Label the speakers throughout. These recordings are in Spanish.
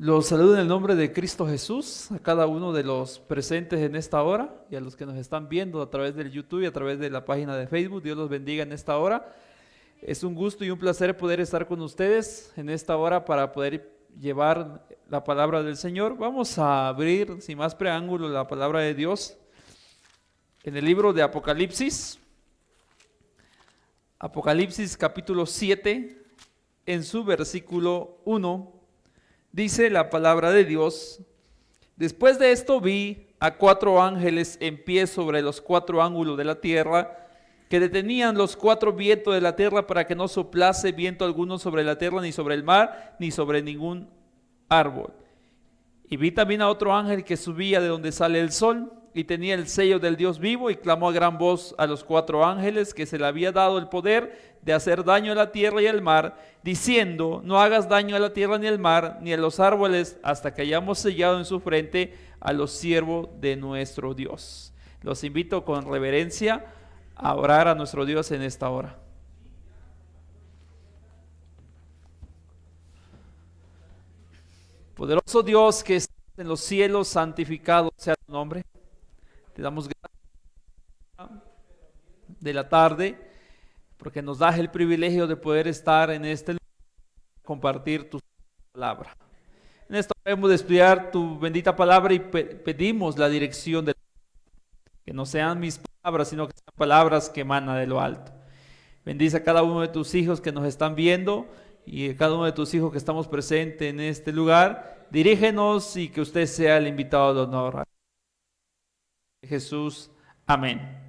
Speaker 1: Los saludo en el nombre de Cristo Jesús, a cada uno de los presentes en esta hora y a los que nos están viendo a través del YouTube y a través de la página de Facebook. Dios los bendiga en esta hora. Es un gusto y un placer poder estar con ustedes en esta hora para poder llevar la palabra del Señor. Vamos a abrir, sin más preámbulo, la palabra de Dios en el libro de Apocalipsis. Apocalipsis capítulo 7, en su versículo 1. Dice la palabra de Dios: después de esto vi a 4 ángeles en pie sobre los 4 ángulos de la tierra, que detenían los 4 vientos de la tierra para que no soplase viento alguno sobre la tierra, ni sobre el mar, ni sobre ningún árbol. Y vi también a otro ángel que subía de donde sale el sol, y tenía el sello del Dios vivo, y clamó a gran voz a los 4 ángeles que se le había dado el poder de hacer daño a la tierra y al mar, diciendo: no hagas daño a la tierra ni al mar, ni a los árboles, hasta que hayamos sellado en su frente a los siervos de nuestro Dios. Los invito con reverencia a orar a nuestro Dios en esta hora. Poderoso Dios que estás en los cielos, santificado sea tu nombre. Te damos gracias de la tarde porque nos das el privilegio de poder estar en este lugar y compartir tu palabra. En esta hora hemos de estudiar tu bendita palabra y pedimos la dirección de que no sean mis palabras, sino que sean palabras que emanan de lo alto. Bendice a cada uno de tus hijos que nos están viendo y a cada uno de tus hijos que estamos presentes en este lugar. Dirígenos y que usted sea el invitado de honor. Jesús, amén.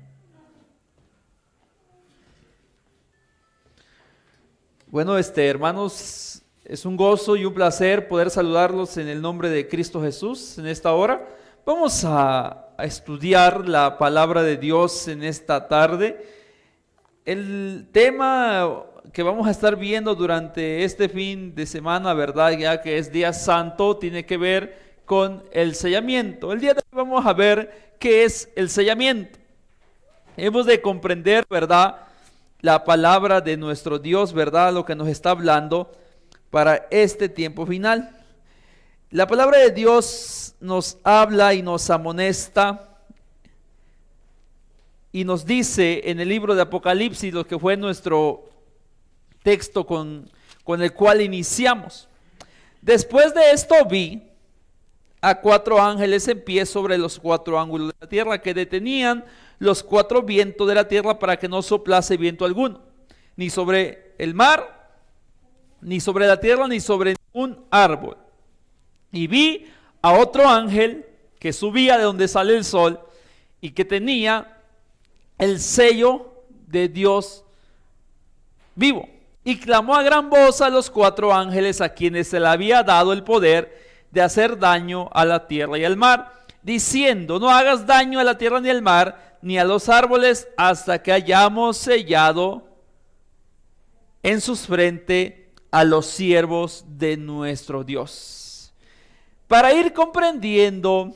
Speaker 1: Bueno, hermanos, es un gozo y un placer poder saludarlos en el nombre de Cristo Jesús en esta hora. Vamos a estudiar la palabra de Dios en esta tarde. El tema que vamos a estar viendo durante este fin de semana, ¿verdad? Ya que es Día Santo, tiene que ver con el sellamiento. El día de hoy vamos a ver qué es el sellamiento. Hemos de comprender, ¿verdad?, la palabra de nuestro Dios, ¿verdad?, lo que nos está hablando para este tiempo final. La palabra de Dios nos habla y nos amonesta y nos dice en el libro de Apocalipsis, lo que fue nuestro texto con el cual iniciamos. Después de esto vi a 4 ángeles en pie sobre los 4 ángulos de la tierra, que detenían los 4 vientos de la tierra para que no soplase viento alguno, ni sobre el mar, ni sobre la tierra, ni sobre ningún árbol. Y vi a otro ángel que subía de donde sale el sol y que tenía el sello de Dios vivo. Y clamó a gran voz a los 4 ángeles a quienes se le había dado el poder de hacer daño a la tierra y al mar, diciendo: no hagas daño a la tierra ni al mar, ni a los árboles, hasta que hayamos sellado en sus frentes a los siervos de nuestro Dios. Para ir comprendiendo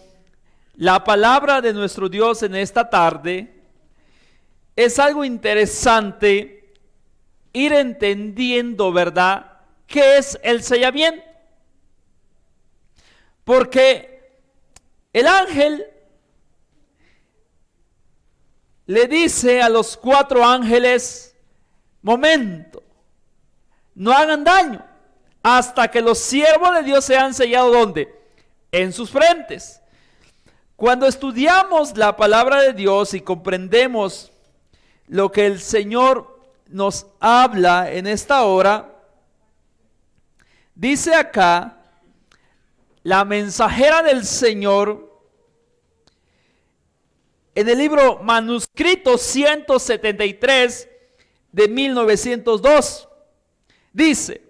Speaker 1: la palabra de nuestro Dios en esta tarde, es algo interesante ir entendiendo, ¿verdad?, qué es el sellamiento. Porque el ángel le dice a los 4 ángeles: momento, no hagan daño hasta que los siervos de Dios sean sellados, ¿dónde? En sus frentes. Cuando estudiamos la palabra de Dios y comprendemos lo que el Señor nos habla en esta hora, dice acá la mensajera del Señor en el libro manuscrito 173 de 1902. Dice: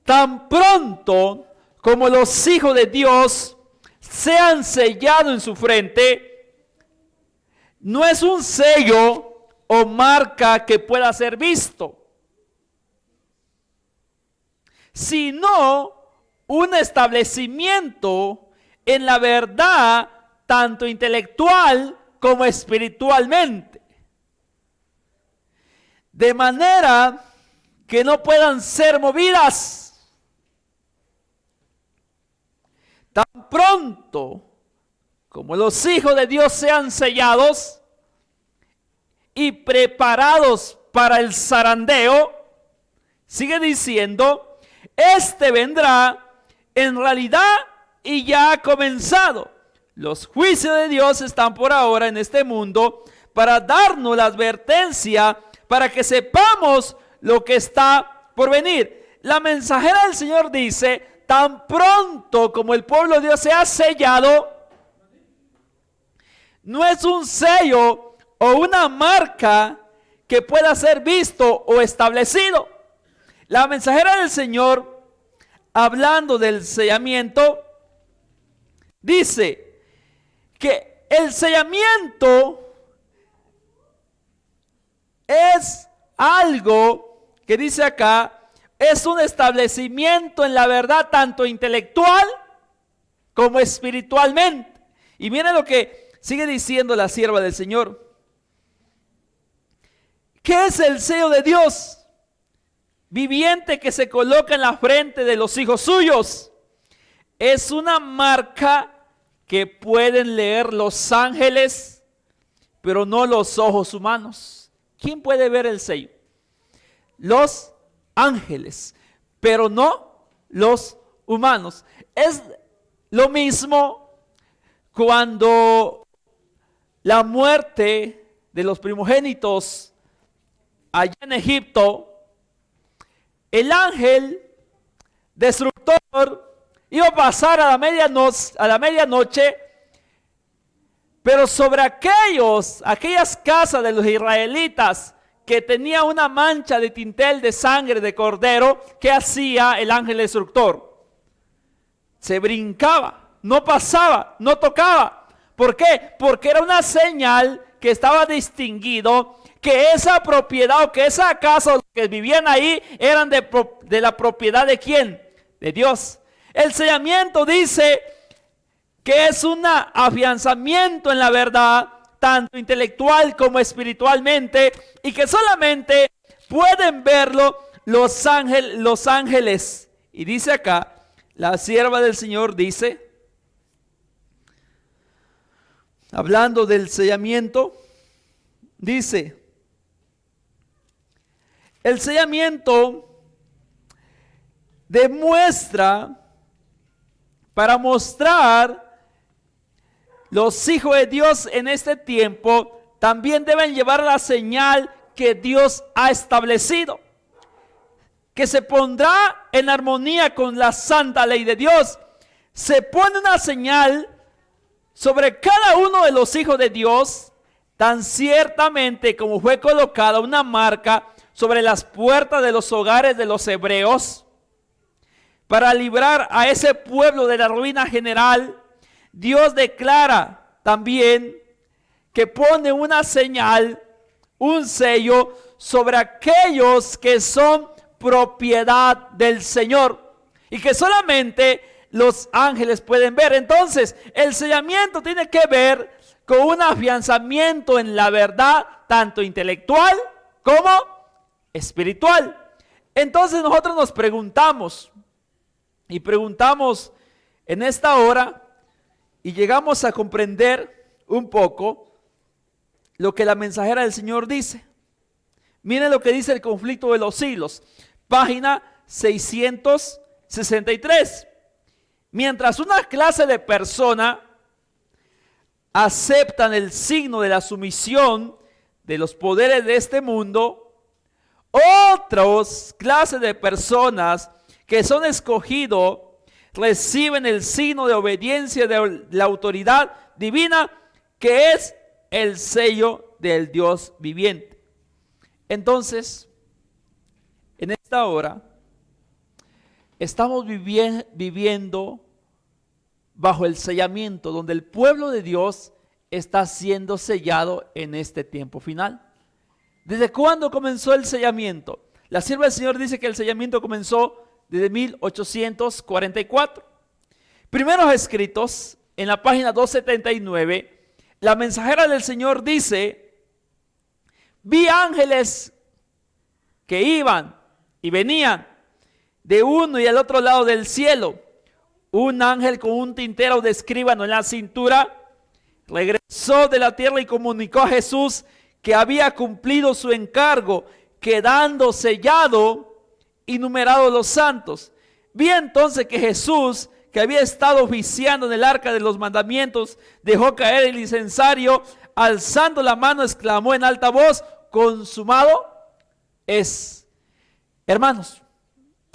Speaker 1: tan pronto como los hijos de Dios sean sellados en su frente, no es un sello o marca que pueda ser visto, sino un establecimiento en la verdad, tanto intelectual como espiritualmente, de manera que no puedan ser movidas. Tan pronto como los hijos de Dios sean sellados y preparados para el zarandeo, sigue diciendo, este vendrá en realidad y ya ha comenzado. Los juicios de Dios están por ahora en este mundo para darnos la advertencia, para que sepamos lo que está por venir. La mensajera del Señor dice, tan pronto como el pueblo de Dios sea sellado, no es un sello o una marca que pueda ser visto o establecido. La mensajera del Señor, hablando del sellamiento, dice que el sellamiento es algo que dice acá, es un establecimiento en la verdad tanto intelectual como espiritualmente. Y miren lo que sigue diciendo la sierva del Señor. ¿Qué es el sello de Dios viviente que se coloca en la frente de los hijos suyos? Es una marca que pueden leer los ángeles, pero no los ojos humanos. ¿Quién puede ver el sello? Los ángeles, pero no los humanos. Es lo mismo cuando la muerte de los primogénitos allá en Egipto, el ángel destructor iba a pasar a la medianoche, pero sobre aquellas casas de los israelitas que tenía una mancha de tintel de sangre de cordero, ¿qué hacía el ángel destructor? Se brincaba, no pasaba, no tocaba. ¿Por qué? Porque era una señal que estaba distinguido que esa propiedad o que esa casa o los que vivían ahí eran de la propiedad de ¿quién? De Dios. El sellamiento dice que es un afianzamiento en la verdad, tanto intelectual como espiritualmente, y que solamente pueden verlo los ángeles. Y dice acá, la sierva del Señor dice, hablando del sellamiento, dice, el sellamiento demuestra, para mostrar los hijos de Dios en este tiempo, también deben llevar la señal que Dios ha establecido, que se pondrá en armonía con la santa ley de Dios. Se pone una señal sobre cada uno de los hijos de Dios, tan ciertamente como fue colocada una marca sobre las puertas de los hogares de los hebreos, para librar a ese pueblo de la ruina general. Dios declara también que pone una señal, un sello sobre aquellos que son propiedad del Señor y que solamente los ángeles pueden ver. Entonces, el sellamiento tiene que ver con un afianzamiento en la verdad, tanto intelectual como espiritual. Entonces nosotros nos preguntamos en esta hora, y llegamos a comprender un poco lo que la mensajera del Señor dice. Miren lo que dice el conflicto de los siglos, página 663. Mientras una clase de personas aceptan el signo de la sumisión de los poderes de este mundo, otras clases de personas que son escogidos reciben el signo de obediencia de la autoridad divina, que es el sello del Dios viviente. Entonces, en esta hora, estamos viviendo bajo el sellamiento, donde el pueblo de Dios está siendo sellado en este tiempo final. ¿Desde cuándo comenzó el sellamiento? La sierva del Señor dice que el sellamiento comenzó desde 1844. Primeros escritos, en la página 279, la mensajera del Señor dice: vi ángeles que iban y venían de uno y al otro lado del cielo. un ángel con un tintero de escribano en la cintura regresó de la tierra y comunicó a Jesús que había cumplido su encargo, quedando sellado y numerado los santos. Vi entonces que Jesús, que había estado oficiando en el arca de los mandamientos, dejó caer el incensario, alzando la mano, exclamó en alta voz: consumado es. Hermanos,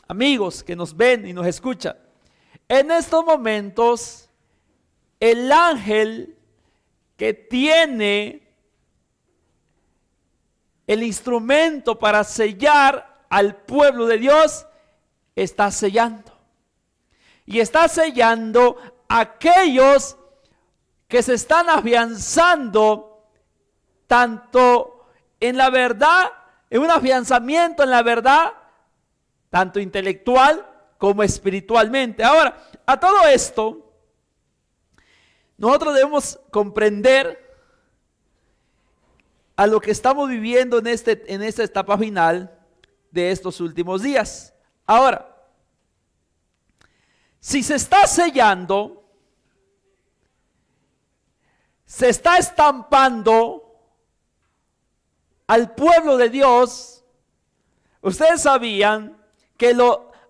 Speaker 1: amigos que nos ven y nos escuchan, en estos momentos el ángel que tiene el instrumento para sellar al pueblo de Dios está sellando. Y está sellando a aquellos que se están afianzando tanto en la verdad, en un afianzamiento en la verdad, tanto intelectual como espiritualmente. Ahora, a todo esto, nosotros debemos comprender a lo que estamos viviendo en esta etapa final de estos últimos días. Ahora, si se está sellando, se está estampando al pueblo de Dios. Ustedes sabían que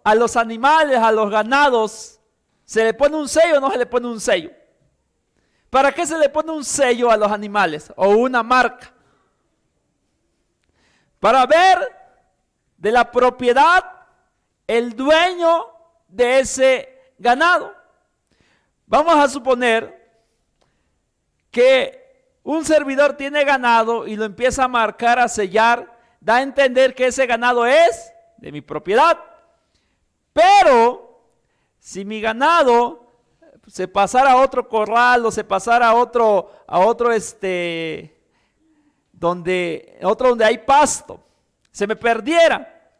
Speaker 1: a los animales, a los ganados, ¿se le pone un sello o no se le pone un sello? ¿Para qué se le pone un sello a los animales o una marca? Para ver de la propiedad el dueño de ese ganado. Vamos a suponer que un servidor tiene ganado y lo empieza a marcar, a sellar, da a entender que ese ganado es de mi propiedad. Pero si mi ganado se pasara a otro corral o se pasara a otro donde hay pasto, se me perdiera,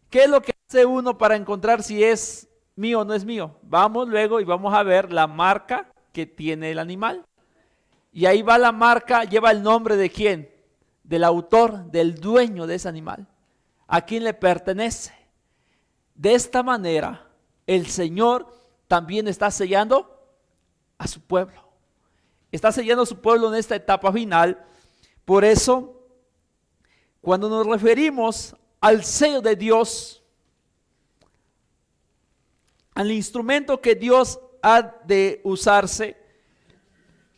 Speaker 1: ¿qué es lo que hace uno para encontrar si es mío o no es mío? Vamos luego y vamos a ver la marca que tiene el animal. Y ahí va la marca, lleva el nombre de quién, del autor, del dueño de ese animal, a quién le pertenece. De esta manera, el Señor también está sellando a su pueblo. Está sellando a su pueblo en esta etapa final. Por eso, cuando nos referimos al sello de Dios, al instrumento que Dios ha de usarse,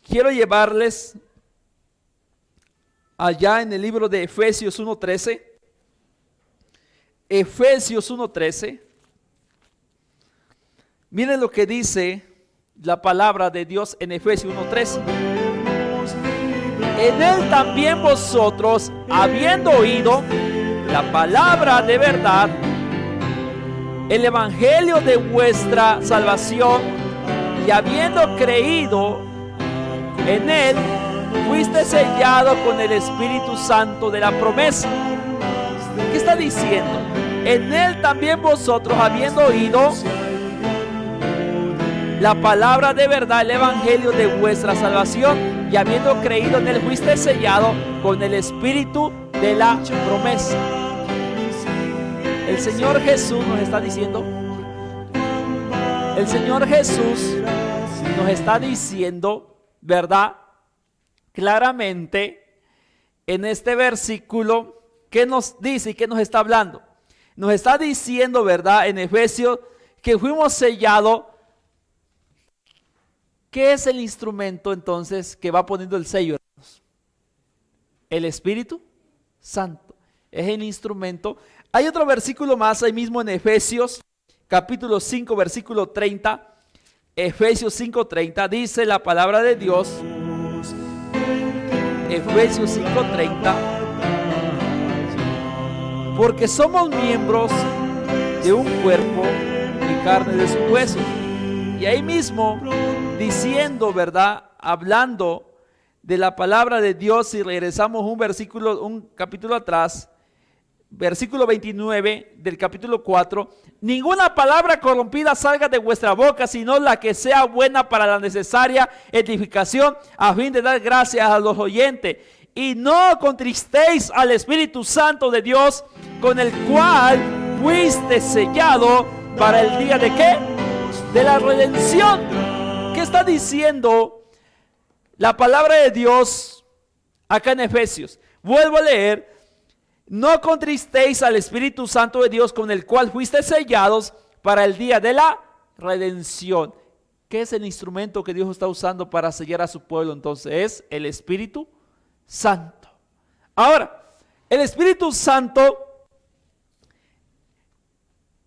Speaker 1: quiero llevarles allá en el libro de Efesios 1:13. Efesios 1:13. Miren lo que dice la palabra de Dios en Efesios 1:13. En él también vosotros, habiendo oído la palabra de verdad, el evangelio de vuestra salvación, y habiendo creído en él, fuiste sellado con el Espíritu Santo de la promesa. ¿Qué está diciendo? En él también vosotros, habiendo oído la palabra de verdad, el evangelio de vuestra salvación, y habiendo creído en él, fuiste sellado con el Espíritu de la promesa. El Señor Jesús nos está diciendo, el Señor Jesús nos está diciendo, ¿verdad? Claramente en este versículo, ¿qué nos dice y qué nos está hablando? Nos está diciendo, ¿verdad? En Efesios, que fuimos sellados. ¿Qué es el instrumento entonces que va poniendo el sello, hermanos? El Espíritu Santo es el instrumento. Hay otro versículo más ahí mismo en Efesios, capítulo 5, versículo 30. Efesios 5:30, dice la palabra de Dios. Efesios 5:30. Porque somos miembros de un cuerpo y carne de sus huesos. Y ahí mismo diciendo, ¿verdad? Hablando de la palabra de Dios, si regresamos un capítulo atrás, versículo 29 del capítulo 4, ninguna palabra corrompida salga de vuestra boca, sino la que sea buena para la necesaria edificación, a fin de dar gracias a los oyentes. Y no contristéis al Espíritu Santo de Dios, con el cual fuiste sellado para el día de ¿qué? de la redención. ¿Qué está diciendo la palabra de Dios acá en Efesios? Vuelvo a leer: no contristéis al Espíritu Santo de Dios, con el cual fuisteis sellados para el día de la redención. ¿Qué es el instrumento que Dios está usando para sellar a su pueblo? Entonces es el Espíritu Santo. Ahora, el Espíritu Santo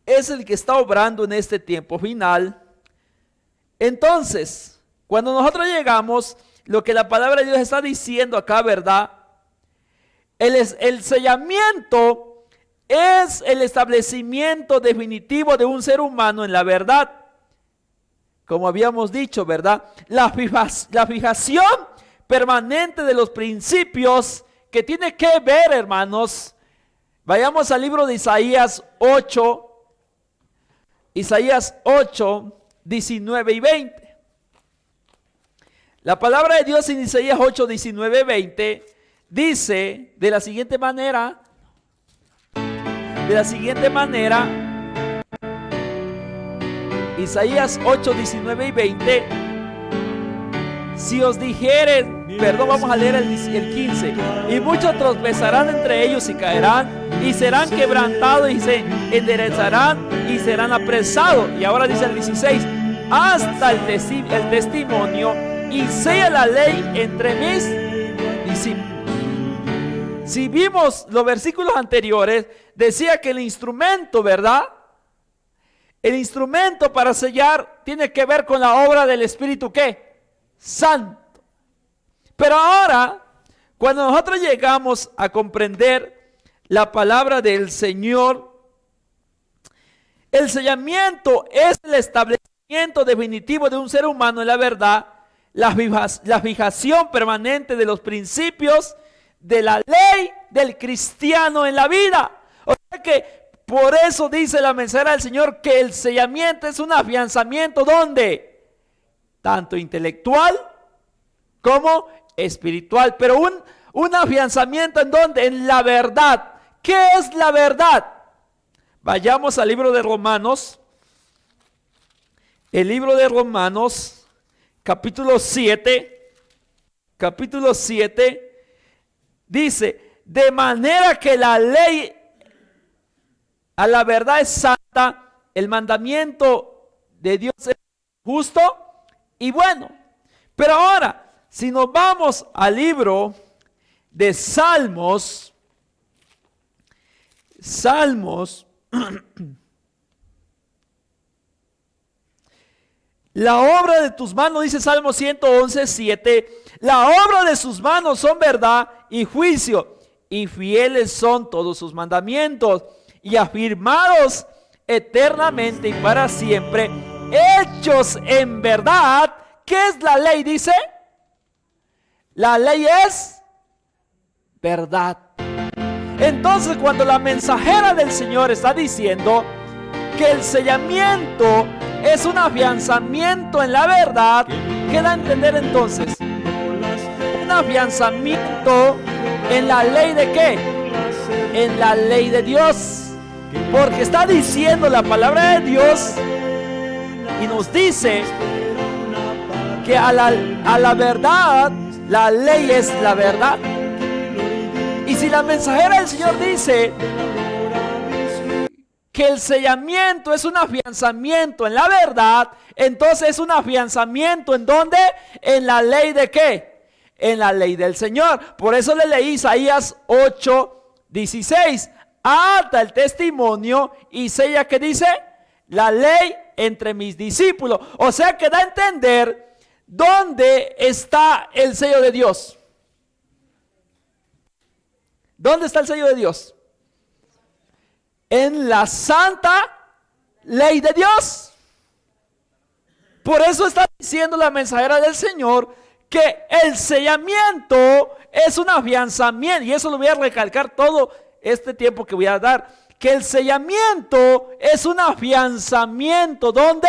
Speaker 1: es el que está obrando en este tiempo final. Entonces, cuando nosotros llegamos, lo que la palabra de Dios está diciendo acá, ¿verdad? El sellamiento es el establecimiento definitivo de un ser humano en la verdad. Como habíamos dicho, ¿verdad? La fijación permanente de los principios que tiene que ver, hermanos. Vayamos al libro de Isaías 8, 19 y 20. La palabra de Dios en Isaías 8, 19, 20 dice de la siguiente manera, Isaías 8, 19 y 20: si os dijeren, vamos a leer el 15: y muchos tropezarán entre ellos y caerán, y serán quebrantados y se enderezarán y serán apresados. Y ahora dice el 16: hasta el testimonio y sea la ley entre mis discípulos. Si vimos los versículos anteriores, decía que el instrumento, ¿verdad? El instrumento para sellar tiene que ver con la obra del Espíritu, ¿qué? Santo. Pero ahora, cuando nosotros llegamos a comprender la palabra del Señor, el sellamiento es el establecimiento definitivo de un ser humano en la verdad, la fijación permanente de los principios de la ley del cristiano en la vida. O sea que por eso dice la mensajera del Señor que el sellamiento es un afianzamiento, ¿dónde? Tanto intelectual como espiritual, pero un afianzamiento ¿en dónde? En la verdad. ¿Qué es la verdad? Vayamos al libro de Romanos, el libro de Romanos, capítulo 7, dice: de manera que la ley a la verdad es santa, el mandamiento de Dios es justo y bueno. Pero ahora, si nos vamos al libro de Salmos, la obra de tus manos, dice Salmo 111, 7, la obra de sus manos son verdad y juicio, y fieles son todos sus mandamientos, y afirmados eternamente y para siempre, hechos en verdad. ¿Qué es la ley? Dice, la ley es verdad. Entonces, cuando la mensajera del Señor está diciendo que el sellamiento es un afianzamiento en la verdad, ¿qué da a entender entonces? Un afianzamiento en la ley ¿de qué? En la ley de Dios. Porque está diciendo la palabra de Dios y nos dice que a la verdad, la ley es la verdad. Y si la mensajera del Señor dice que el sellamiento es un afianzamiento en la verdad, entonces es un afianzamiento ¿en dónde? En la ley ¿de qué? En la ley del Señor. Por eso le leí Isaías 8, 16. Ata el testimonio y sella, ¿qué dice? La ley entre mis discípulos. O sea que da a entender dónde está el sello de Dios. ¿Dónde está el sello de Dios? En la santa ley de Dios. Por eso está diciendo la mensajera del Señor que el sellamiento es un afianzamiento, y eso lo voy a recalcar todo este tiempo que voy a dar, que el sellamiento es un afianzamiento, ¿dónde?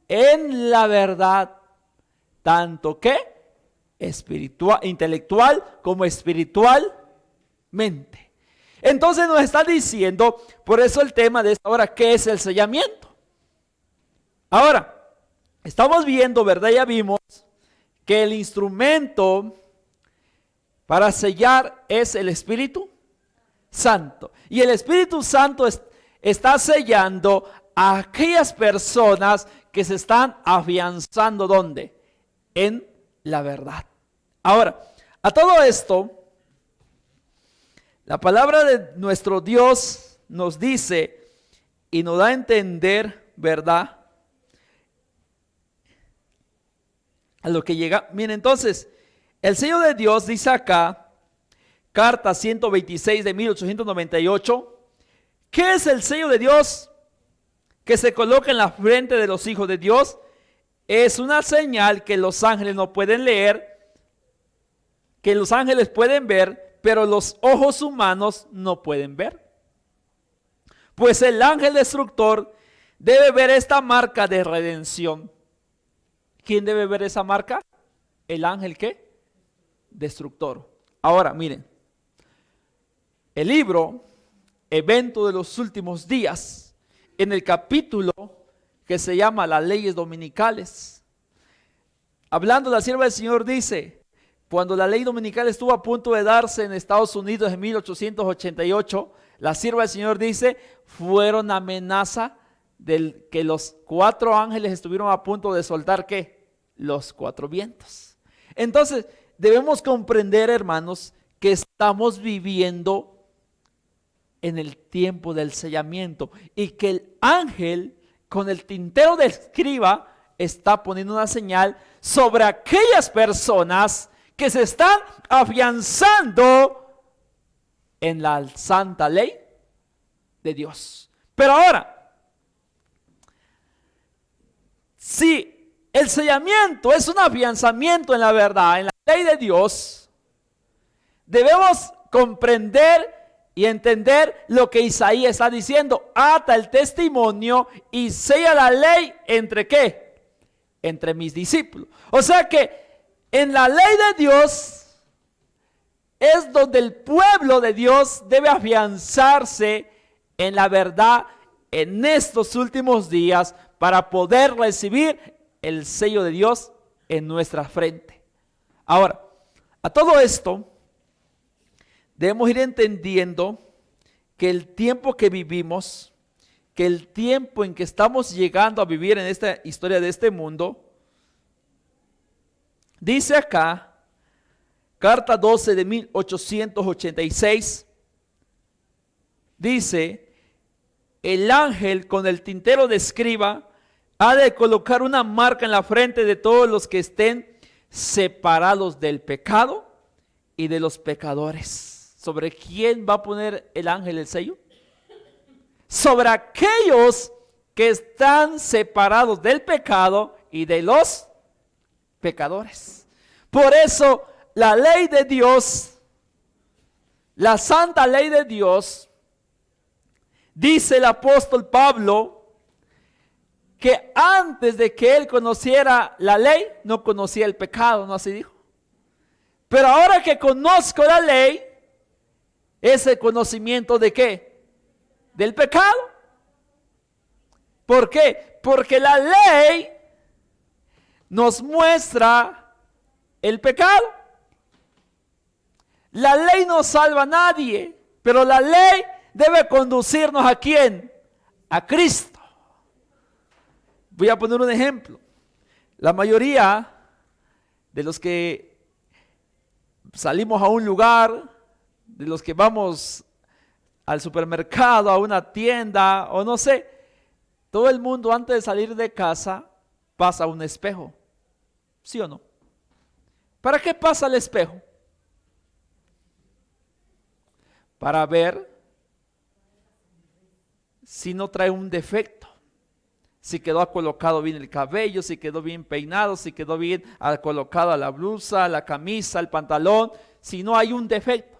Speaker 1: En la verdad, tanto que espiritual, intelectual como espiritualmente. Entonces nos está diciendo, por eso el tema de esta hora, ¿qué es el sellamiento? Ahora, estamos viendo, ¿verdad? Ya vimos que el instrumento para sellar es el Espíritu Santo. Y el Espíritu Santo está sellando a aquellas personas que se están afianzando, ¿dónde? En la verdad. Ahora, a todo esto, la palabra de nuestro Dios nos dice y nos da a entender, ¿verdad? A lo que llega. Miren, entonces, el sello de Dios dice acá, carta 126 de 1898, ¿qué es el sello de Dios que se coloca en la frente de los hijos de Dios? Es una señal que los ángeles no pueden leer, que los ángeles pueden ver, pero los ojos humanos no pueden ver. Pues el ángel destructor debe ver esta marca de redención. ¿Quién debe ver esa marca? El ángel, ¿qué? Destructor. Ahora, miren, el libro Evento de los Últimos Días, en el capítulo que se llama Las Leyes Dominicales, hablando, la sierva del Señor dice, cuando la ley dominical estuvo a punto de darse en Estados Unidos en 1888, la sierva del Señor dice, fueron amenaza del que los 4 ángeles estuvieron a punto de soltar, ¿qué? Los 4 vientos. Entonces, debemos comprender, hermanos, que estamos viviendo en el tiempo del sellamiento y que el ángel con el tintero del escriba está poniendo una señal sobre aquellas personas que se están afianzando en la santa ley de Dios. Pero ahora, si el sellamiento es un afianzamiento en la verdad, en la ley de Dios, debemos comprender y entender lo que Isaías está diciendo. Ata el testimonio y sella la ley entre ¿qué? Entre mis discípulos. O sea que en la ley de Dios es donde el pueblo de Dios debe afianzarse en la verdad en estos últimos días para poder recibir el sello de Dios en nuestra frente. Ahora, a todo esto, debemos ir entendiendo que el tiempo que vivimos, que el tiempo en que estamos llegando a vivir en esta historia de este mundo, dice acá, carta 12 de 1886, dice, el ángel con el tintero de escriba ha de colocar una marca en la frente de todos los que estén separados del pecado y de los pecadores. ¿Sobre quién va a poner el ángel el sello? Sobre aquellos que están separados del pecado y de los pecadores. Por eso la ley de Dios, la santa ley de Dios, dice el apóstol Pablo que antes de que él conociera la ley, no conocía el pecado, ¿no así dijo? Pero ahora que conozco la ley, ese conocimiento de ¿qué? Del pecado. ¿Por qué? Porque la ley nos muestra el pecado. La ley no salva a nadie, pero la ley debe conducirnos ¿a quién? A Cristo. Voy a poner un ejemplo. La mayoría de los que salimos a un lugar, de los que vamos al supermercado, a una tienda o no sé, todo el mundo antes de salir de casa pasa a un espejo. ¿Sí o no? ¿Para qué pasa el espejo? Para ver si no trae un defecto, si quedó colocado bien el cabello, si quedó bien peinado, si quedó bien colocada la blusa, la camisa, el pantalón, si no hay un defecto.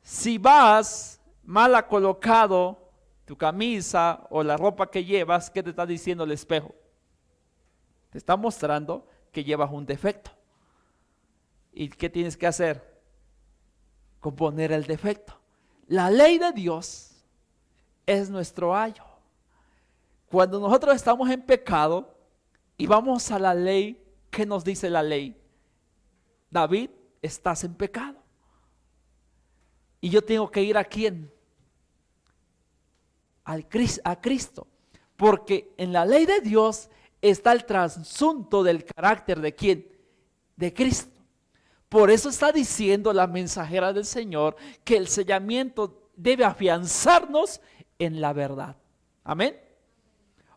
Speaker 1: Si vas mal colocado tu camisa o la ropa que llevas, ¿qué te está diciendo el espejo? Te está mostrando que llevas un defecto. ¿Y qué tienes que hacer? Componer el defecto. La ley de Dios es nuestro ayo. Cuando nosotros estamos en pecado, Y vamos a la ley. ¿Qué nos dice la ley? David, estás en pecado. Y yo tengo que ir ¿a quién? A Cristo. Porque en la ley de Dios está el trasunto del carácter ¿de quién? De Cristo. Por eso está diciendo la mensajera del Señor que el sellamiento debe afianzarnos en la verdad. Amén.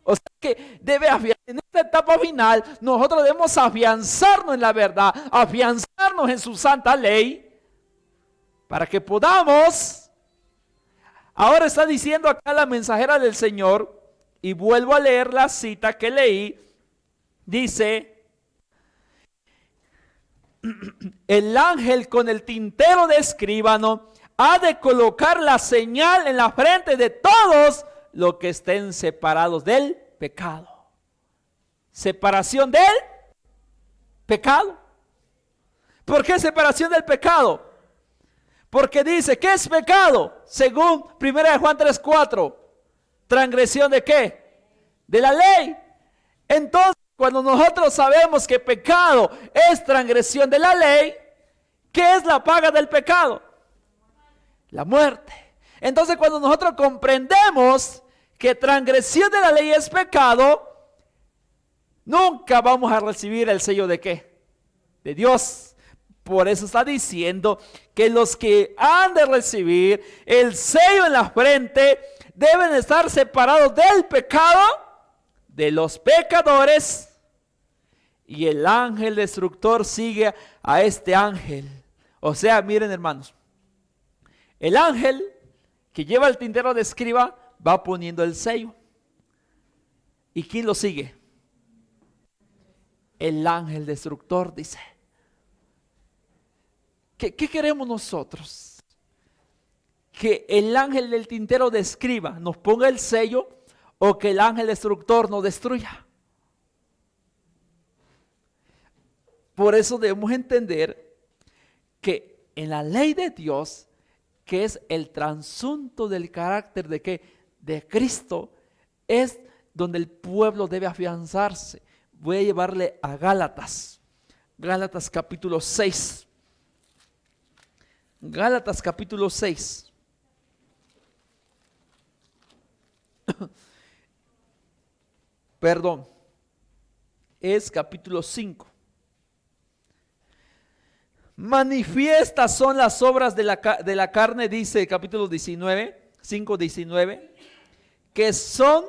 Speaker 1: O sea que en esta etapa final nosotros debemos afianzarnos en la verdad, afianzarnos en su santa ley, para que podamos. Ahora está diciendo acá la mensajera del Señor, y vuelvo a leer la cita que leí. Dice: el ángel con el tintero de escribano ha de colocar la señal en la frente de todos los que estén separados del pecado. Separación del pecado. ¿Por qué separación del pecado? Porque dice, ¿qué es pecado? Según 1 Juan 3:4, transgresión ¿de qué? De la ley. Entonces, cuando nosotros sabemos que pecado es transgresión de la ley, ¿qué es la paga del pecado? La muerte. Entonces, cuando nosotros comprendemos que transgresión de la ley es pecado, nunca vamos a recibir el sello ¿de qué? De Dios. Por eso está diciendo que los que han de recibir el sello en la frente deben estar separados del pecado, de los pecadores. Y el ángel destructor sigue a este ángel. O sea, miren hermanos, el ángel que lleva el tintero de escriba va poniendo el sello. ¿Y quién lo sigue? El ángel destructor, dice. ¿Qué queremos nosotros? ¿Que el ángel del tintero de escriba nos ponga el sello o que el ángel destructor nos destruya? Por eso debemos entender que en la ley de Dios, que es el trasunto del carácter de ¿qué? De Cristo, es donde el pueblo debe afianzarse. Voy a llevarle a Gálatas. Gálatas capítulo 6. Gálatas capítulo 6. Perdón. Es capítulo 5. Manifiestas son las obras de la carne, dice capítulo 19, 5:19, que son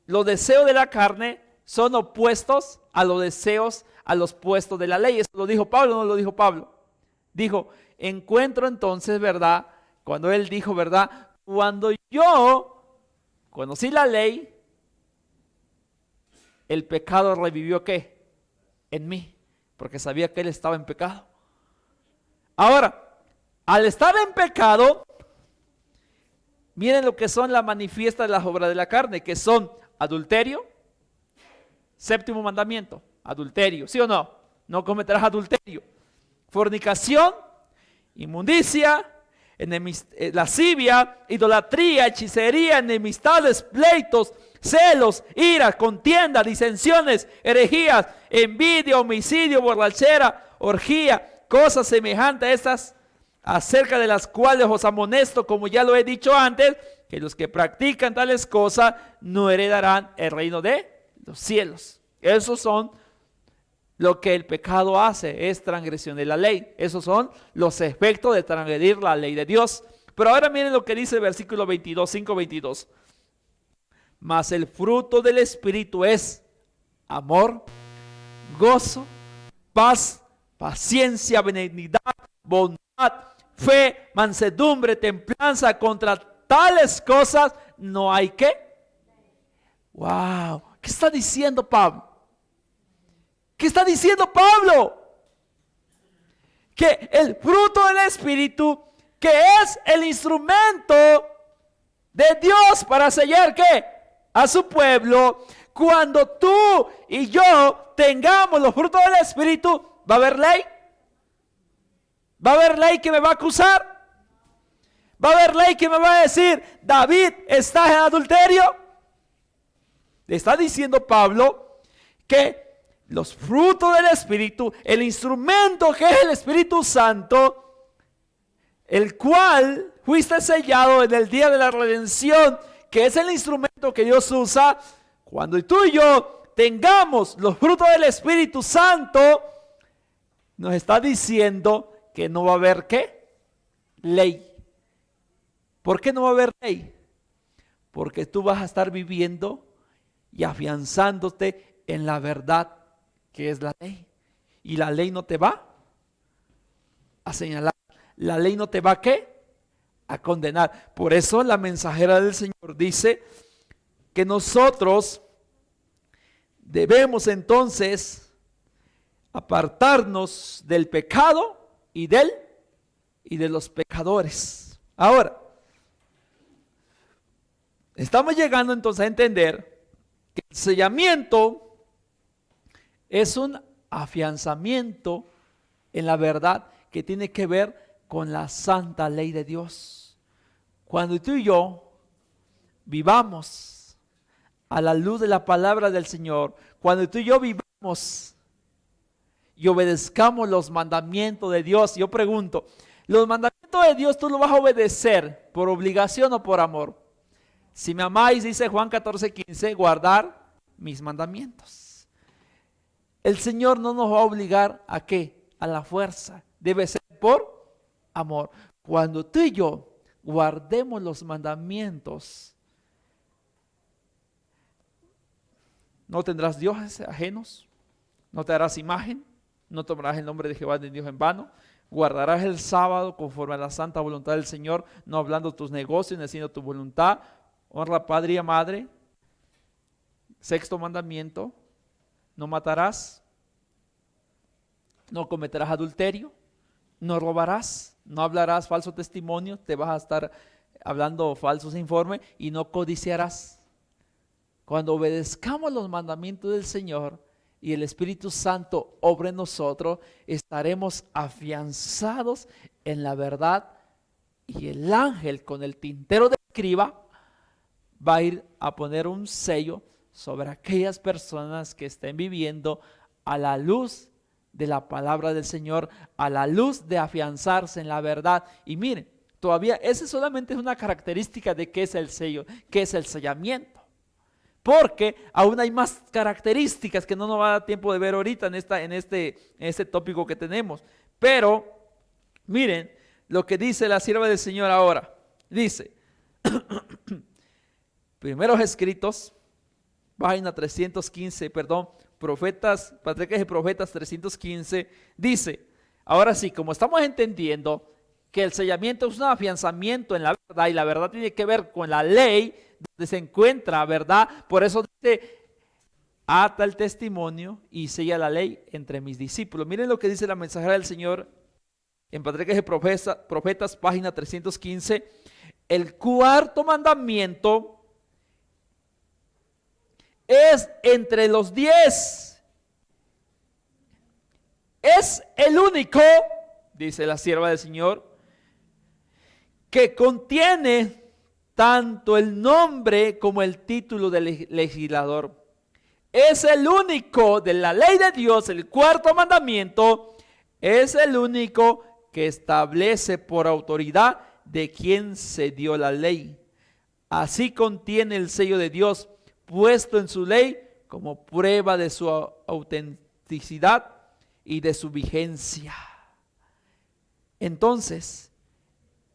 Speaker 1: los deseos de la carne, son opuestos a los deseos, a los puestos de la ley. Eso lo dijo Pablo, no lo dijo Pablo. Dijo, encuentro entonces, ¿verdad? Cuando él dijo, ¿verdad? Cuando yo conocí la ley, el pecado revivió ¿qué? En mí, porque sabía que él estaba en pecado. Ahora, al estar en pecado, miren lo que son las manifiestas de las obras de la carne, que son adulterio, séptimo mandamiento, adulterio, ¿sí o no? No cometerás adulterio. Fornicación, inmundicia, lascivia, idolatría, hechicería, enemistades, pleitos, celos, ira, contienda, disensiones, herejías, envidia, homicidio, borrachera, orgía, cosas semejantes a estas, acerca de las cuales os amonesto, como ya lo he dicho antes, que los que practican tales cosas no heredarán el reino de los cielos. Esos son lo que el pecado hace, es transgresión de la ley. Esos son los efectos de transgredir la ley de Dios. Pero ahora miren lo que dice el versículo 22, 5:22. Mas el fruto del Espíritu es amor, gozo, paz, paciencia, benignidad, bondad, fe, mansedumbre, templanza. Contra tales cosas no hay ¿qué? Wow, ¿qué está diciendo Pablo? ¿Qué está diciendo Pablo? Que el fruto del Espíritu, que es el instrumento de Dios para sellar ¿qué? A su pueblo. Cuando tú y yo tengamos los frutos del Espíritu, ¿va a haber ley? ¿Va a haber ley que me va a acusar? ¿Va a haber ley que me va a decir, David, estás en adulterio? Le está diciendo Pablo que los frutos del Espíritu, el instrumento que es el Espíritu Santo, el cual fuiste sellado en el día de la redención, que es el instrumento que Dios usa, cuando tú y yo tengamos los frutos del Espíritu Santo, nos está diciendo que no va a haber ¿qué? Ley. ¿Por qué no va a haber ley? Porque tú vas a estar viviendo y afianzándote en la verdad que es la ley. Y la ley no te va a señalar. La ley no te va a ¿qué? A condenar. Por eso la mensajera del Señor dice que nosotros debemos entonces apartarnos del pecado y de los pecadores. Ahora, estamos llegando entonces a entender que el sellamiento es un afianzamiento en la verdad que tiene que ver con la santa ley de Dios. Cuando tú y yo vivamos a la luz de la palabra del Señor, cuando tú y yo vivamos y obedezcamos los mandamientos de Dios, yo pregunto, ¿los mandamientos de Dios tú los vas a obedecer por obligación o por amor? Si me amáis, dice Juan 14:15, guardar mis mandamientos. El Señor no nos va a obligar a ¿qué? A la fuerza. Debe ser por amor. Cuando tú y yo guardemos los mandamientos, no tendrás dioses ajenos, no te harás imagen, no tomarás el nombre de Jehová de Dios en vano, guardarás el sábado conforme a la santa voluntad del Señor, no hablando tus negocios ni haciendo tu voluntad. Honra a padre y a madre. Sexto mandamiento: no matarás, no cometerás adulterio, no robarás, no hablarás falso testimonio, te vas a estar hablando falsos informes, y no codiciarás. Cuando obedezcamos los mandamientos del Señor y el Espíritu Santo obre en nosotros, estaremos afianzados en la verdad, y el ángel con el tintero de escriba va a ir a poner un sello sobre aquellas personas que estén viviendo a la luz de la palabra del Señor, a la luz de afianzarse en la verdad. Y miren, todavía esa solamente es una característica de qué es el sello, qué es el sellamiento. Porque aún hay más características que no nos va a dar tiempo de ver ahorita en este tópico que tenemos. Pero miren lo que dice la sierva del Señor ahora. Dice, Primeros Escritos, página 315, Patriarcas y Profetas 315, dice, ahora sí, como estamos entendiendo que el sellamiento es un afianzamiento en la verdad, y la verdad tiene que ver con la ley, donde se encuentra, ¿verdad? Por eso dice, ata el testimonio y sella la ley entre mis discípulos. Miren lo que dice la mensajera del Señor en Patriarcas y Profetas, página 315. El cuarto mandamiento es entre los 10. Es el único, dice la sierva del Señor, que contiene tanto el nombre como el título del legislador. Es el único de la ley de Dios, el cuarto mandamiento, es el único que establece por autoridad de quien se dio la ley. Así contiene el sello de Dios puesto en su ley como prueba de su autenticidad y de su vigencia. Entonces,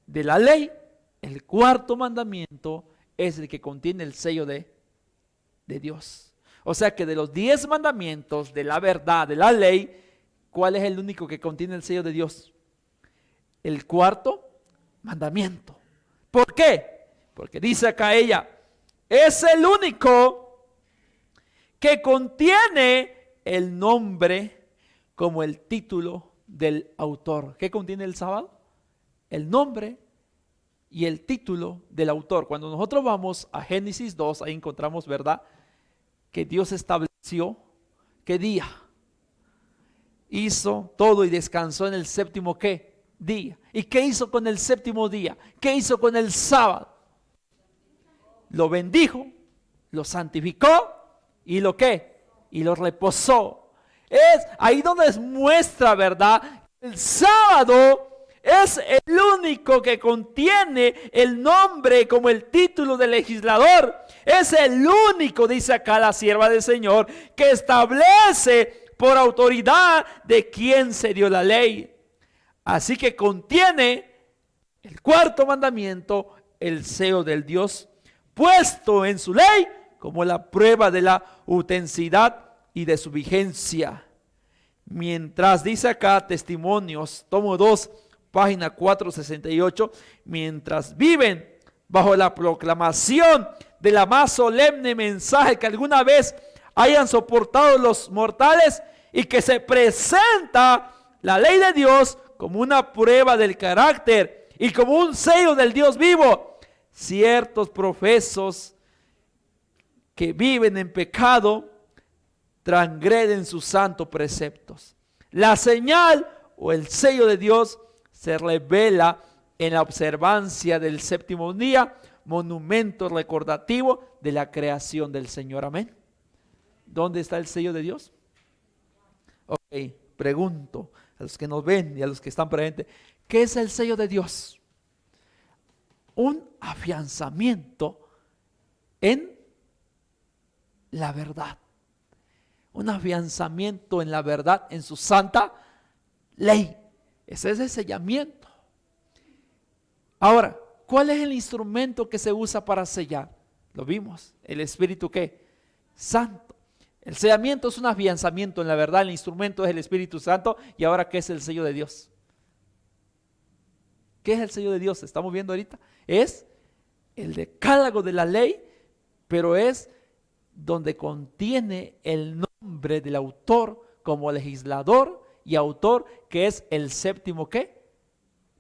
Speaker 1: de la ley, el cuarto mandamiento es el que contiene el sello de Dios. O sea que de los 10 mandamientos de la verdad, de la ley, ¿cuál es el único que contiene el sello de Dios? El cuarto mandamiento. ¿Por qué? Porque dice acá ella, es el único que contiene el nombre como el título del autor. ¿Qué contiene el sábado? El nombre y el título del autor. Cuando nosotros vamos a Génesis 2, ahí encontramos, ¿verdad?, que Dios estableció qué día hizo todo y descansó en el séptimo ¿qué? Día. ¿Y qué hizo con el séptimo día? ¿Qué hizo con el sábado? Lo bendijo, lo santificó y lo ¿qué? y lo reposó. Es ahí donde muestra, ¿verdad? El sábado es el único que contiene el nombre como el título del legislador. Es el único, dice acá la sierva del Señor, que establece por autoridad de quien se dio la ley. Así que contiene el cuarto mandamiento, el sello del Dios, puesto en su ley como la prueba de la autenticidad y de su vigencia. Mientras dice acá Testimonios, tomo 2, página 468, mientras viven bajo la proclamación de la más solemne mensaje que alguna vez hayan soportado los mortales, y que se presenta la ley de Dios como una prueba del carácter y como un sello del Dios vivo, ciertos profesos que viven en pecado transgreden sus santos preceptos. La señal o el sello de Dios se revela en la observancia del séptimo día, monumento recordativo de la creación del Señor. Amén. ¿Dónde está el sello de Dios? Ok, pregunto a los que nos ven y a los que están presentes, ¿qué es el sello de Dios? Un afianzamiento en la verdad. Un afianzamiento en la verdad, en su santa ley. Ese es el sellamiento. Ahora, ¿cuál es el instrumento que se usa para sellar? Lo vimos, el Espíritu ¿qué? Santo. El sellamiento es un afianzamiento en la verdad, el instrumento es el Espíritu Santo. Y ahora, ¿qué es el sello de Dios? ¿Qué es el sello de Dios? Estamos viendo ahorita. Es el decálogo de la ley, pero es donde contiene el nombre del autor como legislador y autor, que es el séptimo ¿qué?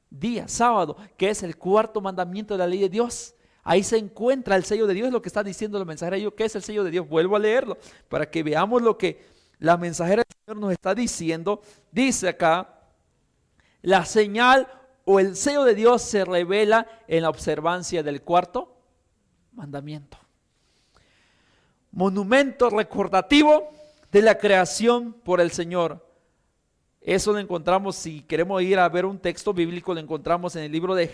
Speaker 1: Día, sábado, que es el cuarto mandamiento de la ley de Dios. Ahí se encuentra el sello de Dios, lo que está diciendo la mensajera. ¿Qué es el sello de Dios? Vuelvo a leerlo para que veamos lo que la mensajera del Señor nos está diciendo. Dice acá, la señal o el sello de Dios se revela en la observancia del cuarto mandamiento. Monumento recordativo de la creación por el Señor. Eso lo encontramos, si queremos ir a ver un texto bíblico, lo encontramos en el libro de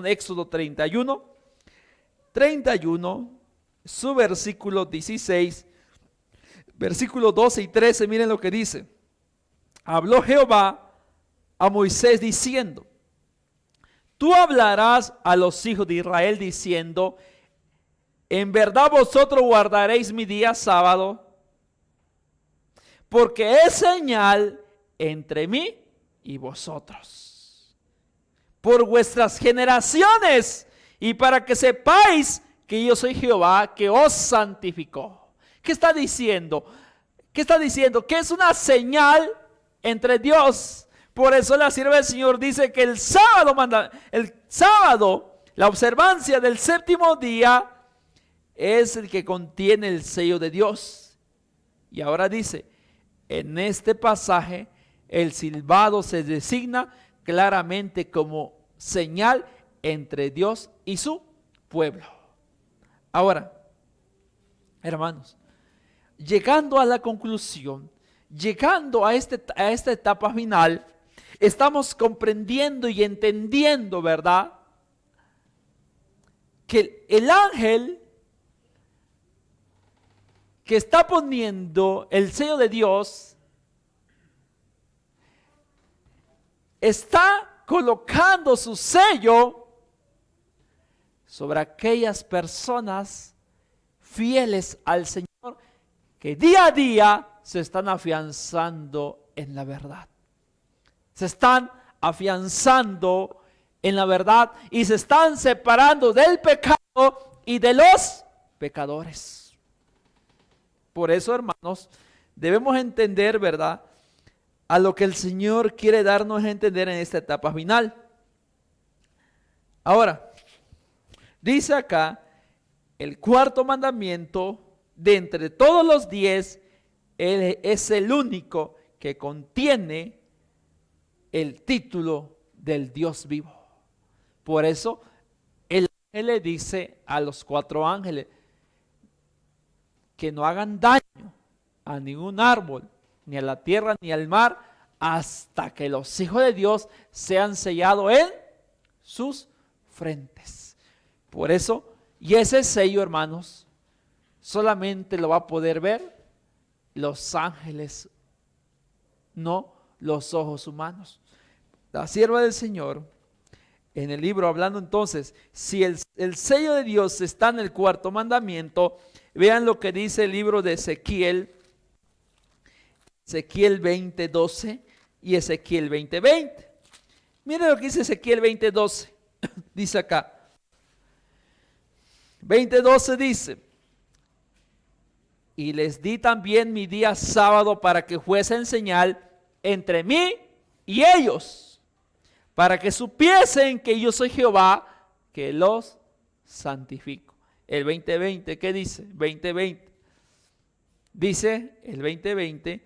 Speaker 1: Éxodo 31, su versículo 16, versículos 12 y 13, miren lo que dice. Habló Jehová a Moisés diciendo, tú hablarás a los hijos de Israel diciendo, en verdad vosotros guardaréis mi día sábado, porque es señal entre mí y vosotros, por vuestras generaciones, y para que sepáis que yo soy Jehová, que os santificó. ¿Qué está diciendo? ¿Qué está diciendo? Que es una señal entre Dios. Por eso la sierva del Señor dice que el sábado, la observancia del séptimo día, es el que contiene el sello de Dios. Y ahora dice, en este pasaje, el silbado se designa claramente como señal entre Dios y su pueblo. Ahora, hermanos, llegando a la conclusión, llegando a esta etapa final, estamos comprendiendo y entendiendo, ¿verdad?, que el ángel que está poniendo el sello de Dios está colocando su sello sobre aquellas personas fieles al Señor que día a día se están afianzando en la verdad. Se están afianzando en la verdad y se están separando del pecado y de los pecadores. Por eso, hermanos, debemos entender, ¿verdad?, a lo que el Señor quiere darnos a entender en esta etapa final. Ahora, dice acá, el cuarto mandamiento de entre todos los 10, Él es el único que contiene el título del Dios vivo. Por eso, el ángel le dice a los 4 ángeles que no hagan daño a ningún árbol, ni a la tierra, ni al mar, hasta que los hijos de Dios sean sellados en sus frentes. Por eso, y ese sello, hermanos, solamente lo va a poder ver los ángeles, no los ojos humanos. La sierva del Señor, en el libro hablando entonces, si el sello de Dios está en el cuarto mandamiento, vean lo que dice el libro de Ezequiel 20:12 y Ezequiel 20:20. Miren lo que dice Ezequiel 20:12. Dice acá, 20:12 dice: y les di también mi día sábado para que fuesen señal entre mí y ellos, para que supiesen que yo soy Jehová, que los santifico. El 20:20, ¿qué dice? 20:20. Dice el 20:20: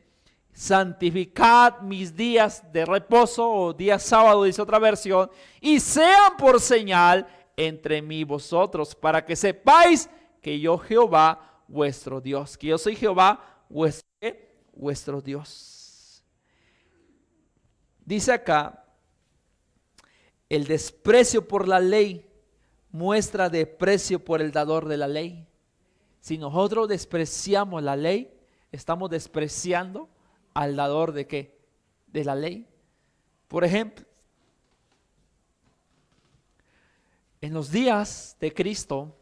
Speaker 1: santificad mis días de reposo, o día sábado, dice otra versión, y sean por señal entre mí y vosotros, para que sepáis que yo Jehová vuestro Dios, que yo soy Jehová vuestro Dios. Dice acá, el desprecio por la ley muestra desprecio por el dador de la ley. Si nosotros despreciamos la ley, estamos despreciando al dador de ¿qué? De la ley. Por ejemplo, en los días de Cristo,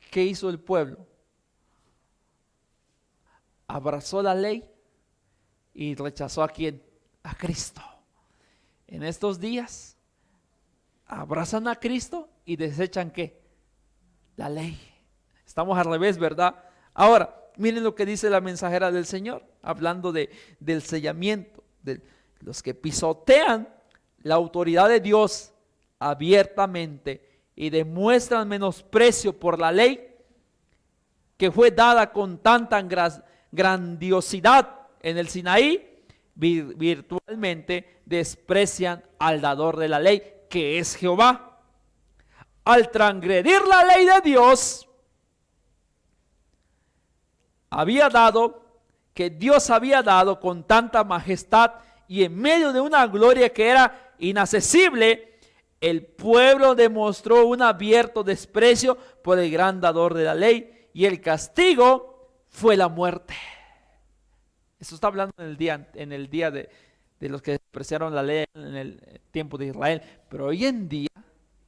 Speaker 1: ¿qué hizo el pueblo? Abrazó la ley y rechazó ¿a quién? A Cristo. En estos días abrazan a Cristo y desechan ¿qué? La ley. Estamos al revés, ¿verdad? Ahora, miren lo que dice la mensajera del Señor, hablando del sellamiento, de los que pisotean la autoridad de Dios abiertamente y demuestran menosprecio por la ley que fue dada con tanta grandiosidad en el Sinaí, virtualmente desprecian al dador de la ley, que es Jehová. Al transgredir la ley de Dios, que Dios había dado con tanta majestad y en medio de una gloria que era inaccesible, el pueblo demostró un abierto desprecio por el gran dador de la ley, y el castigo fue la muerte. Eso está hablando en el día de los que despreciaron la ley en el tiempo de Israel. Pero hoy en día,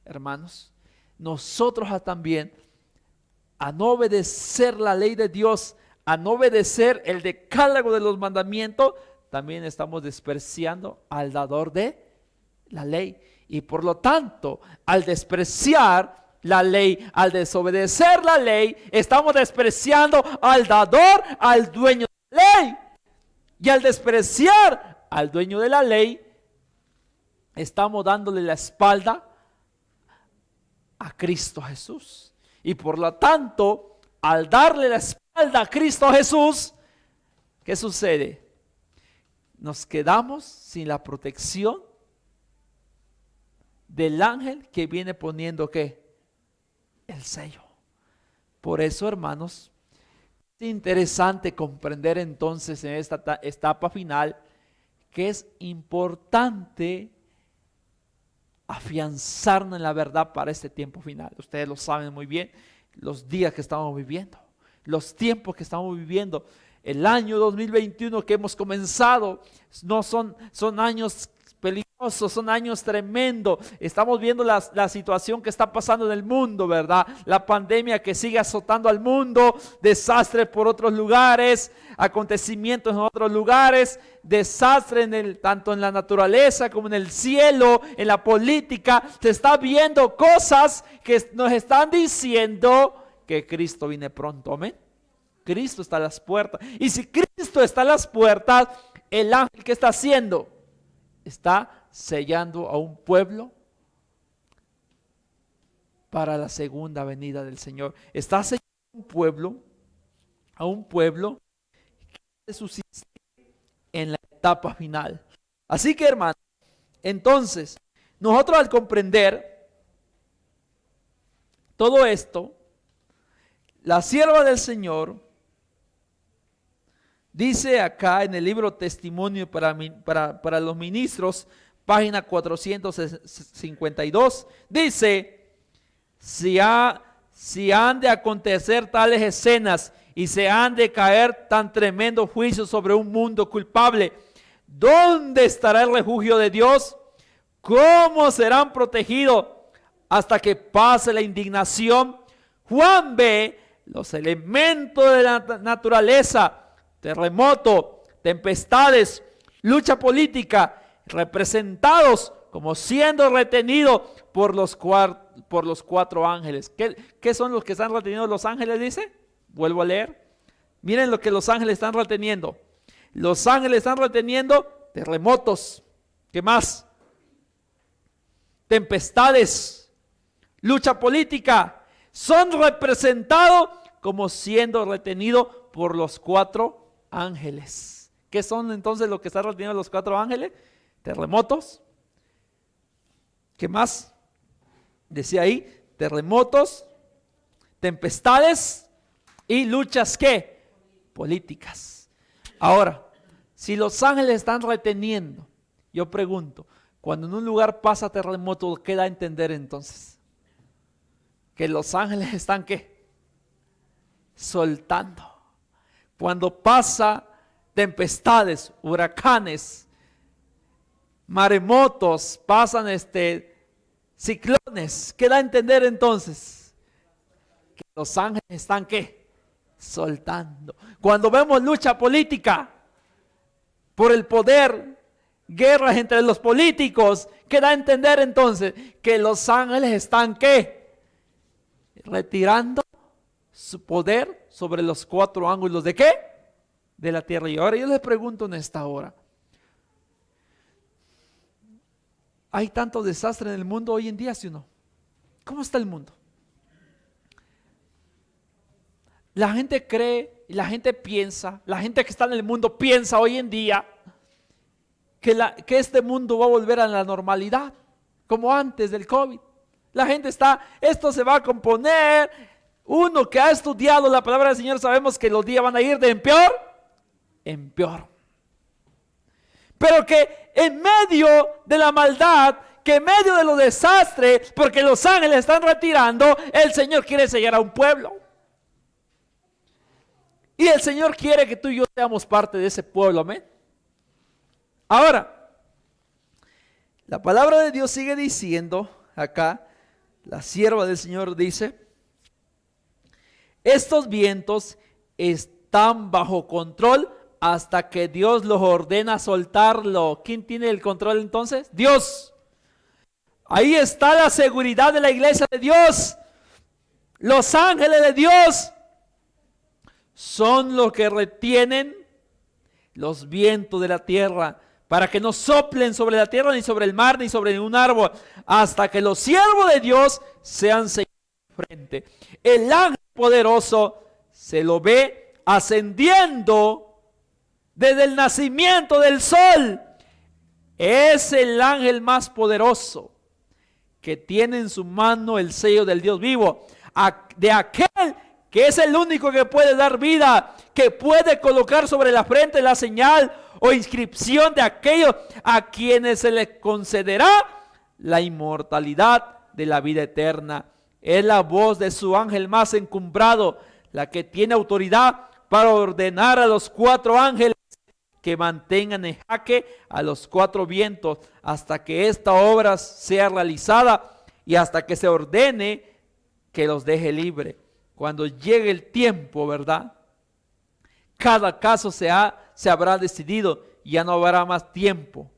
Speaker 1: hermanos, nosotros también, a no obedecer la ley de Dios, a no obedecer el decálogo de los mandamientos, también estamos despreciando al dador de la ley. Y por lo tanto, al despreciar la ley, al desobedecer la ley, estamos despreciando al dador, al dueño de la ley. Y al despreciar al dueño de la ley, estamos dándole la espalda a Cristo Jesús. Y por lo tanto, al darle la espalda a Cristo Jesús, ¿qué sucede? Nos quedamos sin la protección del ángel que viene poniendo ¿qué? El sello. Por eso, hermanos, es interesante comprender entonces en esta etapa final que es importante afianzarnos en la verdad para este tiempo final. Ustedes lo saben muy bien, los días que estamos viviendo, los tiempos que estamos viviendo. El año 2021 que hemos comenzado no son años peligrosos, son años tremendos. Estamos viendo la situación que está pasando en el mundo, ¿verdad? La pandemia que sigue azotando al mundo, desastres por otros lugares, acontecimientos en otros lugares, desastre tanto en la naturaleza como en el cielo, en la política. Se está viendo cosas que nos están diciendo que Cristo viene pronto, amén. Cristo está a las puertas. Y si Cristo está a las puertas, el ángel, ¿qué está haciendo? Está sellando a un pueblo para la segunda venida del Señor. Está sellando a un pueblo que subsiste en la etapa final. Así que, hermanos, entonces, nosotros al comprender todo esto, la sierva del Señor Dice acá en el libro Testimonio para los Ministros, página 452, dice: si han de acontecer tales escenas y se han de caer tan tremendo juicio sobre un mundo culpable, ¿dónde estará el refugio de Dios? ¿Cómo serán protegidos hasta que pase la indignación? Juan ve los elementos de la naturaleza, terremoto, tempestades, lucha política, representados como siendo retenidos por los cuatro ángeles. ¿Qué son los que están retenidos los ángeles? Dice, vuelvo a leer. Miren lo que los ángeles están reteniendo. Los ángeles están reteniendo terremotos. ¿Qué más? Tempestades, lucha política. Son representados como siendo retenidos por los cuatro ángeles. ¿Qué son entonces lo que están reteniendo los cuatro ángeles? Terremotos. ¿Qué más? Decía ahí, terremotos, tempestades y luchas, ¿qué? Políticas. Ahora, si los ángeles están reteniendo, yo pregunto, cuando en un lugar pasa terremoto, ¿qué da a entender entonces? Que los ángeles están, ¿qué? Soltando. Cuando pasa tempestades, huracanes, maremotos, pasan ciclones, ¿qué da a entender entonces? Que los ángeles están, ¿qué? Soltando. Cuando vemos lucha política por el poder, guerras entre los políticos, ¿qué da a entender entonces? Que los ángeles están, ¿qué? Retirando su poder sobre los cuatro ángulos ¿de qué? De la tierra. Y ahora yo les pregunto en esta hora, ¿hay tanto desastre en el mundo hoy en día, sí o no? ¿Cómo está el mundo? La gente cree y la gente piensa, la gente que está en el mundo piensa hoy en día que este mundo va a volver a la normalidad, como antes del COVID. La gente esto se va a componer. Uno que ha estudiado la palabra del Señor, sabemos que los días van a ir de en peor en peor. Pero que en medio de la maldad, que en medio de los desastres, porque los ángeles están retirando, el Señor quiere sellar a un pueblo. Y el Señor quiere que tú y yo seamos parte de ese pueblo, amén. Ahora, la palabra de Dios sigue diciendo acá, la sierva del Señor dice: estos vientos están bajo control hasta que Dios los ordena soltarlo. ¿Quién tiene el control entonces? Dios. Ahí está la seguridad de la iglesia de Dios. Los ángeles de Dios son los que retienen los vientos de la tierra para que no soplen sobre la tierra, ni sobre el mar, ni sobre ningún árbol, hasta que los siervos de Dios sean sellados frente. El ángel poderoso se lo ve ascendiendo desde el nacimiento del sol. Es el ángel más poderoso que tiene en su mano el sello del Dios vivo, de aquel que es el único que puede dar vida, que puede colocar sobre la frente la señal o inscripción de aquellos a quienes se les concederá la inmortalidad de la vida eterna. Es la voz de su ángel más encumbrado, la que tiene autoridad para ordenar a los cuatro ángeles que mantengan en jaque a los cuatro vientos hasta que esta obra sea realizada y hasta que se ordene que los deje libre. Cuando llegue el tiempo, ¿verdad? Cada caso se habrá decidido y ya no habrá más tiempo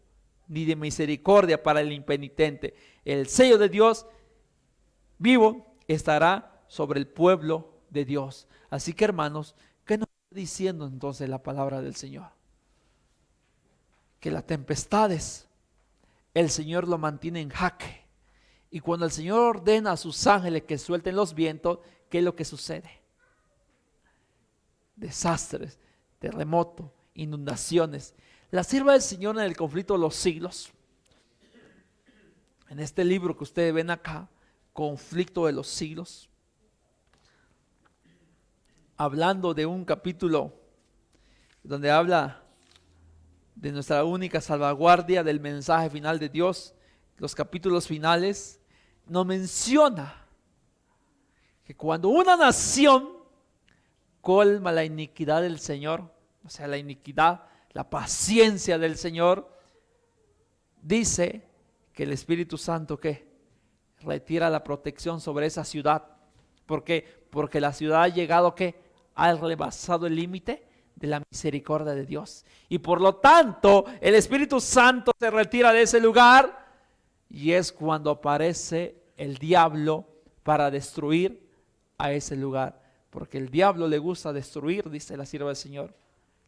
Speaker 1: ni de misericordia para el impenitente. El sello de Dios vivo estará sobre el pueblo de Dios. Así que, hermanos, ¿qué nos está diciendo entonces la palabra del Señor? Que las tempestades el Señor lo mantiene en jaque. Y cuando el Señor ordena a sus ángeles que suelten los vientos, ¿qué es lo que sucede? Desastres, terremotos, inundaciones. La sierva del Señor en el conflicto de los siglos, en este libro que ustedes ven acá, Conflicto de los siglos, hablando de un capítulo donde habla de nuestra única salvaguardia, del mensaje final de Dios, los capítulos finales, nos menciona que cuando una nación colma la iniquidad del Señor, o sea, la iniquidad, la paciencia del Señor, dice que el Espíritu Santo, ¿qué? Retira la protección sobre esa ciudad. ¿Por qué? Porque la ciudad ha llegado, ¿qué? Ha rebasado el límite de la misericordia de Dios. Y por lo tanto, el Espíritu Santo se retira de ese lugar y es cuando aparece el diablo para destruir a ese lugar. Porque el diablo le gusta destruir, dice la sierva del Señor.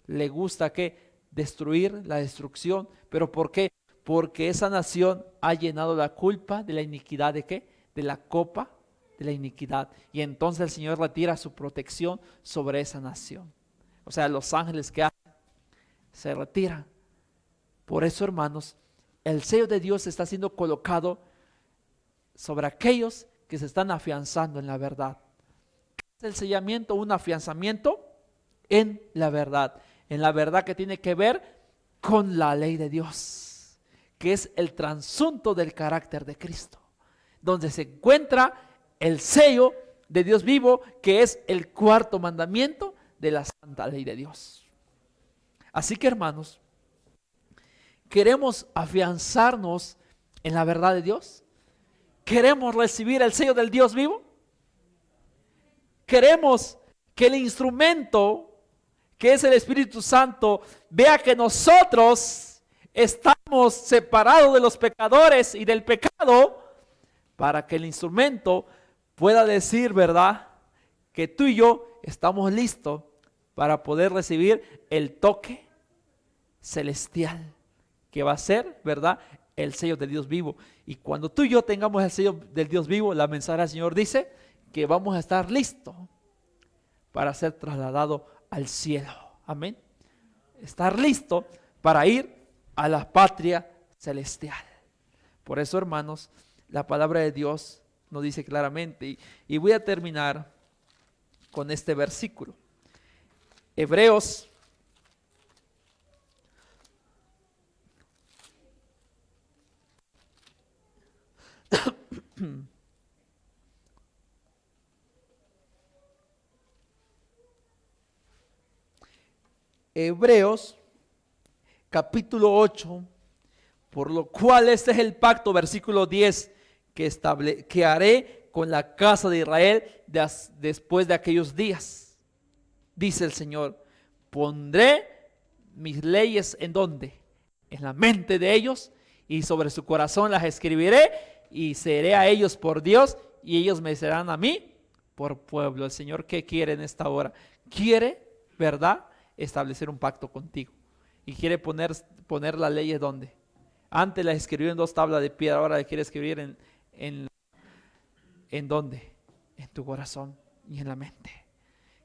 Speaker 1: Le gusta, ¿qué? Destruir, la destrucción. ¿Pero por qué? Porque esa nación ha llenado la culpa de la iniquidad, ¿de qué? De la copa de la iniquidad. Y entonces el Señor retira su protección sobre esa nación. O sea, los ángeles que hacen, se retiran. Por eso, hermanos, el sello de Dios está siendo colocado sobre aquellos que se están afianzando en la verdad. ¿Qué es el sellamiento? Un afianzamiento en la verdad que tiene que ver con la ley de Dios, que es el trasunto del carácter de Cristo, donde se encuentra el sello de Dios vivo, que es el cuarto mandamiento de la santa ley de Dios. Así que, hermanos, ¿queremos afianzarnos en la verdad de Dios? ¿Queremos recibir el sello del Dios vivo? ¿Queremos que el instrumento, que es el Espíritu Santo, vea que nosotros estamos separados de los pecadores y del pecado, para que el instrumento pueda decir, ¿verdad?, que tú y yo estamos listos para poder recibir el toque celestial, que va a ser, ¿verdad?, el sello del Dios vivo. Y cuando tú y yo tengamos el sello del Dios vivo, la mensaje del Señor dice que vamos a estar listos para ser trasladados al cielo. Amén. Estar listo para ir a la patria celestial. Por eso, hermanos, la palabra de Dios nos dice claramente, y voy a terminar con este versículo. Hebreos Hebreos capítulo 8, por lo cual este es el pacto, versículo 10, que haré con la casa de Israel después de aquellos días. Dice el Señor, pondré mis leyes ¿en dónde? En la mente de ellos, y sobre su corazón las escribiré, y seré a ellos por Dios, y ellos me serán a mí por pueblo. El Señor, ¿qué quiere en esta hora? Quiere, ¿verdad?, establecer un pacto contigo. Y quiere poner las leyes ¿dónde? Antes las escribió en 2 tablas de piedra, ahora las quiere escribir ¿en dónde? En tu corazón y en la mente.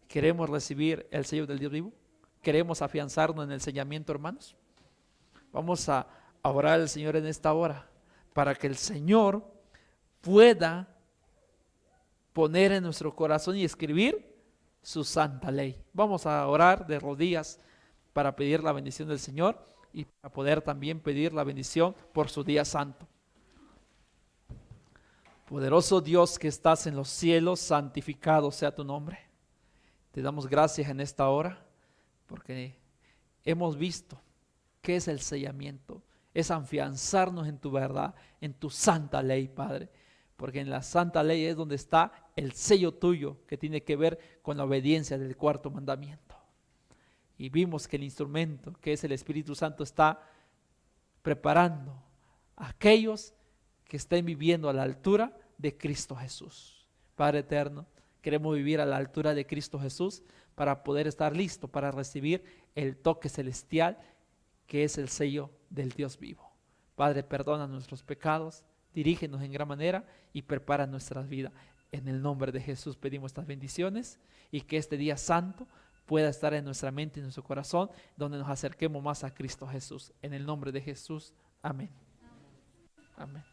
Speaker 1: ¿Queremos recibir el sello del Dios vivo? ¿Queremos afianzarnos en el sellamiento, hermanos? Vamos a orar al Señor en esta hora, para que el Señor pueda poner en nuestro corazón y escribir su santa ley. Vamos a orar de rodillas para pedir la bendición del Señor y para poder también pedir la bendición por su día santo. Poderoso Dios que estás en los cielos, santificado sea tu nombre. Te damos gracias en esta hora porque hemos visto qué es el sellamiento. Es afianzarnos en tu verdad, en tu santa ley, Padre. Porque en la santa ley es donde está el sello tuyo que tiene que ver con la obediencia del cuarto mandamiento. Y vimos que el instrumento, que es el Espíritu Santo, está preparando a aquellos que estén viviendo a la altura de Cristo Jesús. Padre eterno, queremos vivir a la altura de Cristo Jesús para poder estar listos para recibir el toque celestial que es el sello del Dios vivo. Padre, perdona nuestros pecados, dirígenos en gran manera y prepara nuestras vidas. En el nombre de Jesús pedimos estas bendiciones y que este día santo pueda estar en nuestra mente y en nuestro corazón, donde nos acerquemos más a Cristo Jesús. En el nombre de Jesús, amén. Amén.